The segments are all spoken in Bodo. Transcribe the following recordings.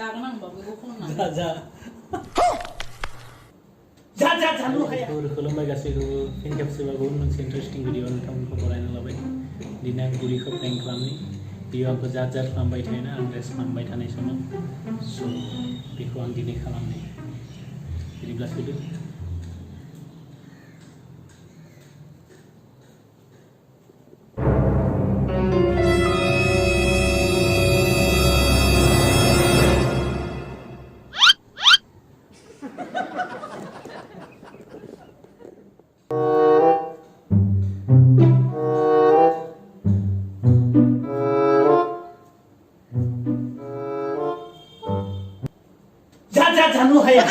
जागोन आं बेखौ खननानै जा जानलु हाया खुलुमबाय गासैखौबो फिन खेबसेबाव मोनसे इन्टारेस्टिं भिडिअ नोंथांमोनखौ बरायनो लाबाय दिनै आं बुरिखौ प्रेंक खालामनि बियो आंखौ जा खालामबाय थायोना आं रेस्ट खालामबाय थानाय समाव स' बेखौ आं दिनै खालामनि बिदिब्ला फैदो जा जानलु हाया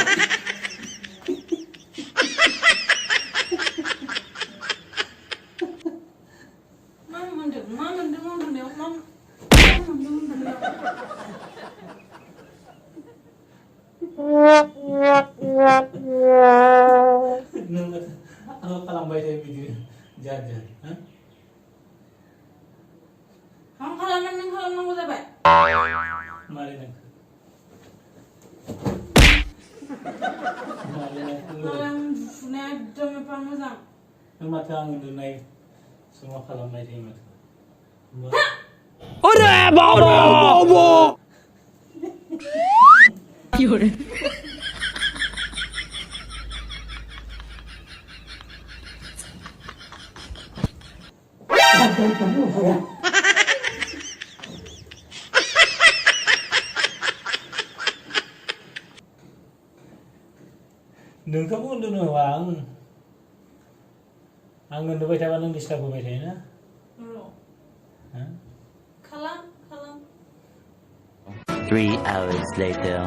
Aku kalambay sa video. Diyan. Ha? Ang halaman ko sa ba? Marinig. Alam, sinadya mo pa mo sa. Ang mata ang doon ay semua kalambay sa mata. Ore babo! Yun. नोंखौबो उन्दुनो होआ आं उन्दुबाय थाबा नों डिस्टार्ब होबाय थायोना खालाम 3 hours later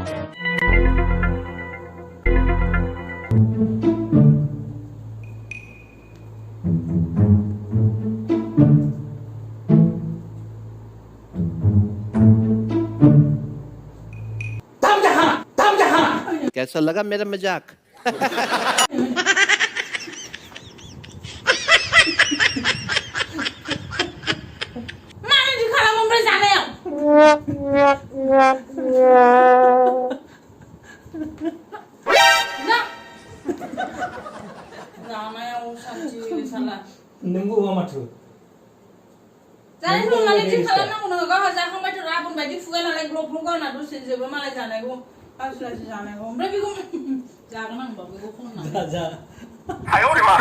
कैसा लगा मेरा मजाक Mana di kalau memberi sana ya? Nah, nama yang usah salah. नोंबो औवा माथो Jadi semua di kalau nak udah kau hasil kamu itu rapun baju fuga nalai glop kau nak terus sebelum malah sana kau harus lagi sana kau. Berarti kau jangan nang bawa kau pun nak. जा आयो रे मां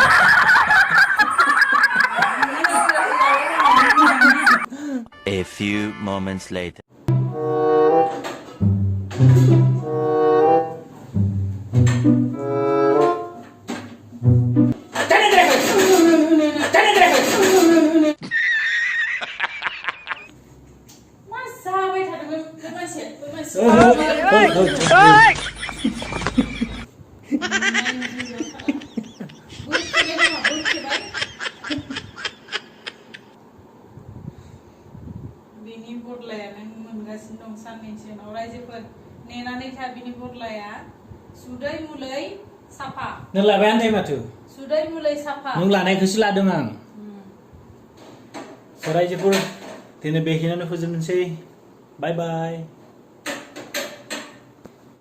A few moments later Masa weh tadi masih. Bini burlaya nang menggasin dong sanensian orang jeper nena nih bini burlaya sudah mulai sapa नों लाबायानो थायो माथो sudah mulai sapa नों लानायखौसो लादों आं रायजोफोर दिनै बेखिनियावनो फोजोबनोसै बाय बाय